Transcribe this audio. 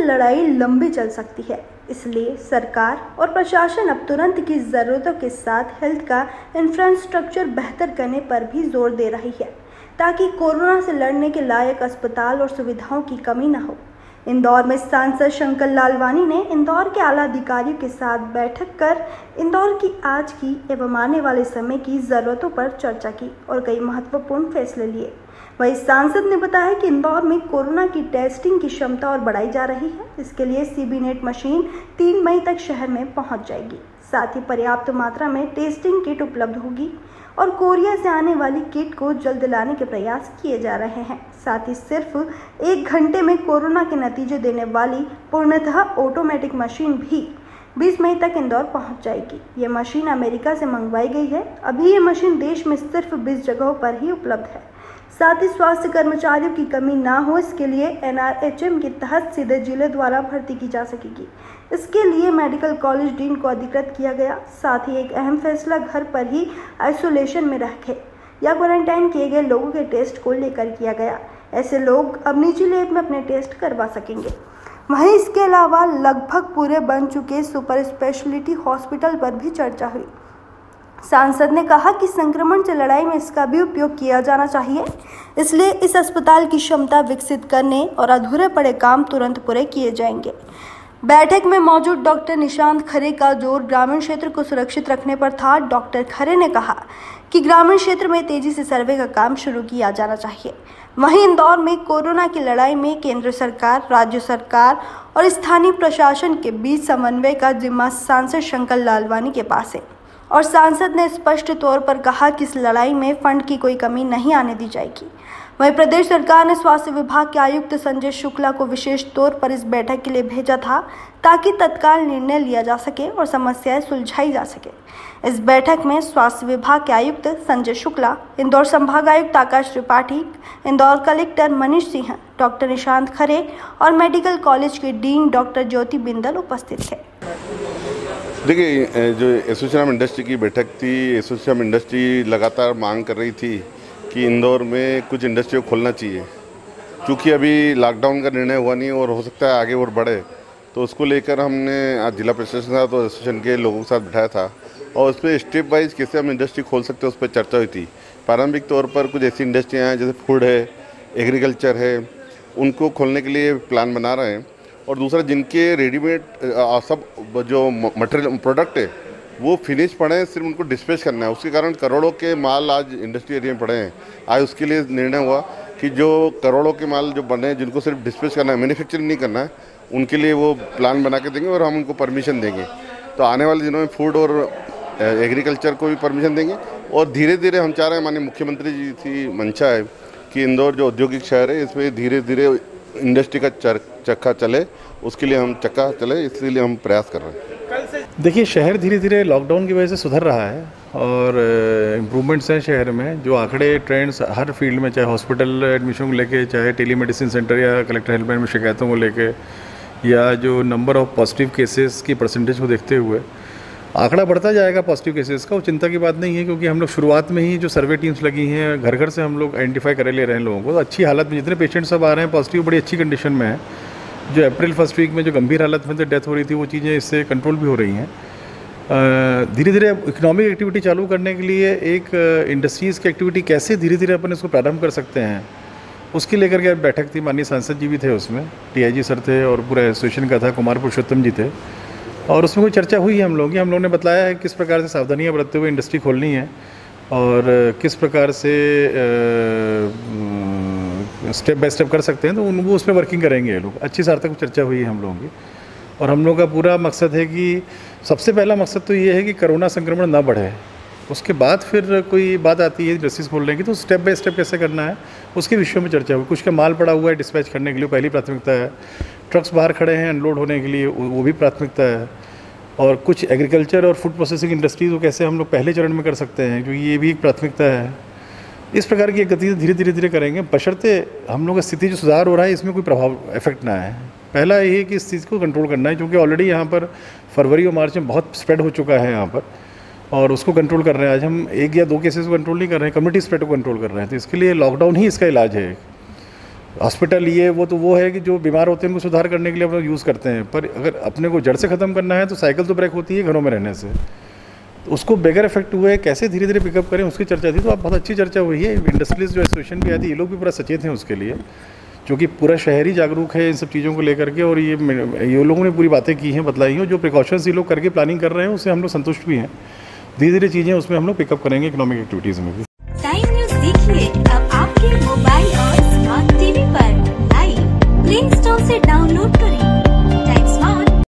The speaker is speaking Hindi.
लड़ाई लंबी चल सकती है। इसलिए सरकार और प्रशासन अब तुरंत की ज़रूरतों के साथ हेल्थ का इंफ्रास्ट्रक्चर बेहतर करने पर भी जोर दे रही है, ताकि कोरोना से लड़ने के लायक अस्पताल और सुविधाओं की कमी न हो। इंदौर में सांसद शंकर लालवानी ने इंदौर के आला अधिकारियों के साथ बैठक कर इंदौर की आज की एवं आने वाले समय की ज़रूरतों पर चर्चा की और कई महत्वपूर्ण फैसले लिए। वहीं सांसद ने बताया कि इंदौर में कोरोना की टेस्टिंग की क्षमता और बढ़ाई जा रही है। इसके लिए सीबीनेट मशीन 3 मई तक शहर में पहुंच जाएगी। साथ ही पर्याप्त मात्रा में टेस्टिंग किट उपलब्ध होगी और कोरिया से आने वाली किट को जल्द लाने के प्रयास किए जा रहे हैं। साथ ही सिर्फ 1 घंटे में कोरोना के नतीजे देने वाली पूर्णतः ऑटोमेटिक मशीन भी 20 मई तक इंदौर पहुंच जाएगी। ये मशीन अमेरिका से मंगवाई गई है। अभी ये मशीन देश में सिर्फ 20 जगहों पर ही उपलब्ध है। साथ ही स्वास्थ्य कर्मचारियों की कमी ना हो, इसके लिए NRHM के तहत सीधे जिले द्वारा भर्ती की जा सकेगी। इसके लिए मेडिकल कॉलेज डीन को अधिकृत किया गया। साथ ही एक अहम फैसला घर पर ही आइसोलेशन में रखे या क्वारंटाइन किए गए लोगों के टेस्ट को लेकर किया गया। ऐसे लोग अब निजी लैब में अपने टेस्ट करवा सकेंगे। वहीं इसके अलावा लगभग पूरे बन चुके सुपर स्पेशलिटी हॉस्पिटल पर भी चर्चा हुई। सांसद ने कहा कि संक्रमण से लड़ाई में इसका भी उपयोग किया जाना चाहिए, इसलिए इस अस्पताल की क्षमता विकसित करने और अधूरे पड़े काम तुरंत पूरे किए जाएंगे। बैठक में मौजूद डॉक्टर निशांत खरे का जोर ग्रामीण क्षेत्र को सुरक्षित रखने पर था। डॉक्टर खरे ने कहा कि ग्रामीण क्षेत्र में तेजी से सर्वे का काम शुरू किया जाना चाहिए। वहीं इंदौर में कोरोना की लड़ाई में केंद्र सरकार, राज्य सरकार और स्थानीय प्रशासन के बीच समन्वय का जिम्मा सांसद शंकर लालवानी के पास है और सांसद ने स्पष्ट तौर पर कहा कि इस लड़ाई में फंड की कोई कमी नहीं आने दी जाएगी। वहीं प्रदेश सरकार ने स्वास्थ्य विभाग के आयुक्त संजय शुक्ला को विशेष तौर पर इस बैठक के लिए भेजा था, ताकि तत्काल निर्णय लिया जा सके और समस्याएं सुलझाई जा सके। इस बैठक में स्वास्थ्य विभाग के आयुक्त संजय शुक्ला, इंदौर संभाग आयुक्त आकाश त्रिपाठी, इंदौर कलेक्टर मनीष सिंह, डॉक्टर निशांत खरे और मेडिकल कॉलेज के डीन डॉक्टर ज्योति बिंदल उपस्थित थे। देखिए, जो एसोसिएशन ऑफ इंडस्ट्री की बैठक थी, एसोसिएशन ऑफ इंडस्ट्री लगातार मांग कर रही थी कि इंदौर में कुछ इंडस्ट्री को खोलना चाहिए। क्योंकि अभी लॉकडाउन का निर्णय हुआ नहीं और हो सकता है आगे और बढ़े, तो उसको लेकर हमने आज जिला प्रशासन के साथ और एसोसिएशन के लोगों के साथ बैठाया था और उस पर स्टेप वाइज कैसे हम इंडस्ट्री खोल सकते हैं उस पर चर्चा हुई थी। प्रारंभिक तौर पर कुछ ऐसी इंडस्ट्रियाँ हैं जैसे फूड है, एग्रीकल्चर है, उनको खोलने के लिए प्लान बना रहे हैं। और दूसरा, जिनके रेडीमेड सब जो मटेरियल प्रोडक्ट है वो फिनिश पड़े हैं, सिर्फ उनको डिस्पैच करना है। उसके कारण करोड़ों के माल आज इंडस्ट्री एरिया में पड़े हैं। आज उसके लिए निर्णय हुआ कि जो करोड़ों के माल जो बने हैं, जिनको सिर्फ डिस्पैच करना है, मैन्युफैक्चरिंग नहीं करना है, उनके लिए वो प्लान बना के देंगे और हम उनको परमिशन देंगे। तो आने वाले दिनों में फूड और एग्रीकल्चर को भी परमिशन देंगे। और धीरे धीरे हम चाह रहे हैं, माननीय मुख्यमंत्री जी की मंशा है कि इंदौर जो औद्योगिक शहर है, इसमें धीरे धीरे इंडस्ट्री का चक्का चले, उसके लिए हम चक्का चले, इसलिए हम प्रयास कर रहे हैं। देखिए, शहर धीरे धीरे लॉकडाउन की वजह से सुधर रहा है और इम्प्रूवमेंट्स हैं शहर में। जो आंकड़े, ट्रेंड्स हर फील्ड में, चाहे हॉस्पिटल एडमिशन को लेके, चाहे टेलीमेडिसिन सेंटर या कलेक्टर हेल्पलाइन में शिकायतों को लेके, या जो नंबर ऑफ पॉजिटिव केसेस की परसेंटेज को देखते हुए आंकड़ा बढ़ता जाएगा पॉजिटिव केसेस का। वो चिंता की बात नहीं है, क्योंकि हम लोग शुरुआत में ही जो सर्वे टीम्स लगी हैं, घर घर से हम लोग आइडेंटिफाई कर ले रहे हैं लोगों को। तो अच्छी हालत में जितने पेशेंट सब आ रहे हैं पॉजिटिव, बड़ी अच्छी कंडीशन में है। जो अप्रैल फर्स्ट वीक में जो गंभीर हालत में डेथ हो रही थी, वो चीज़ें इससे कंट्रोल भी हो रही हैं। धीरे धीरे इकोनॉमिक एक्टिविटी चालू करने के लिए एक इंडस्ट्रीज़ की एक्टिविटी कैसे धीरे धीरे अपन इसको प्रारंभ कर सकते हैं, उसके लेकर के बैठक थी। माननीय सांसद जी भी थे उसमें, TIG सर थे और पूरा एसोसिएशन का था, कुमार पुरुषोत्तम जी थे। और उसमें कोई चर्चा हुई है हम लोगों की। हम लोगों ने बताया है किस प्रकार से सावधानियाँ बरतते हुए इंडस्ट्री खोलनी है और किस प्रकार से स्टेप बाय स्टेप कर सकते हैं। तो वो उस पर वर्किंग करेंगे ये लोग। अच्छी सार्थक चर्चा हुई है हम लोगों की और हम लोगों का पूरा मकसद है कि सबसे पहला मकसद तो ये है कि कोरोना संक्रमण ना बढ़े। उसके बाद फिर कोई बात आती है इंडस्ट्रीज खोलने की, तो स्टेप बाय स्टेप कैसे करना है उसके विषयों में चर्चा हुई। कुछ का माल पड़ा हुआ है डिस्पैच करने के लिए, पहली प्राथमिकता है। ट्रक्स बाहर खड़े हैं अनलोड होने के लिए, वो भी प्राथमिकता है। और कुछ एग्रीकल्चर और फूड प्रोसेसिंग इंडस्ट्रीज को कैसे हम लोग पहले चरण में कर सकते हैं, क्योंकि ये भी एक प्राथमिकता है। इस प्रकार की गति धीरे धीरे करेंगे, बशर्ते हम लोग का स्थिति जो सुधार हो रहा है इसमें कोई प्रभाव इफेक्ट ना आए। पहला ये है कि इस चीज़ को कंट्रोल करना है, क्योंकि ऑलरेडी यहाँ पर फरवरी और मार्च में बहुत स्प्रेड हो चुका है यहाँ पर, और उसको कंट्रोल कर रहे हैं। आज हम 1 या 2 केसेस को कंट्रोल नहीं कर रहे हैं, कम्युनिटी स्प्रेड को कंट्रोल कर रहे हैं। तो इसके लिए लॉकडाउन ही इसका इलाज है। हॉस्पिटल ये वो है कि जो बीमार होते हैं उनको सुधार करने के लिए हम यूज़ करते हैं, पर अगर अपने को जड़ से ख़त्म करना है तो साइकिल तो ब्रेक होती है घरों में रहने से, तो उसको बगैर इफेक्ट हुए कैसे धीरे धीरे पिकअप करें उसकी चर्चा थी। तो आप बहुत अच्छी चर्चा हुई है, इंडस्ट्रियलिस्ट जो एसोसिएशन भी आई थी ये लोग भी पूरा सचेत हैं उसके लिए, क्योंकि पूरा शहर ही जागरूक है इन सब चीज़ों को लेकर के, और ये लोगों ने पूरी बातें की हैं, बतलाई हैं, जो प्रिकॉशंस ये लोग करके प्लानिंग कर रहे हैं उससे हम लोग संतुष्ट भी हैं। धीरे धीरे चीज़ें उसमें हम लोग पिकअप करेंगे इकोनॉमिक एक्टिविटीज़ में भी। टाइम न्यूज़ देखिए अब आपके मोबाइल और स्मार्ट टीवी पर लाइव प्ले स्टोर से डाउनलोड करें।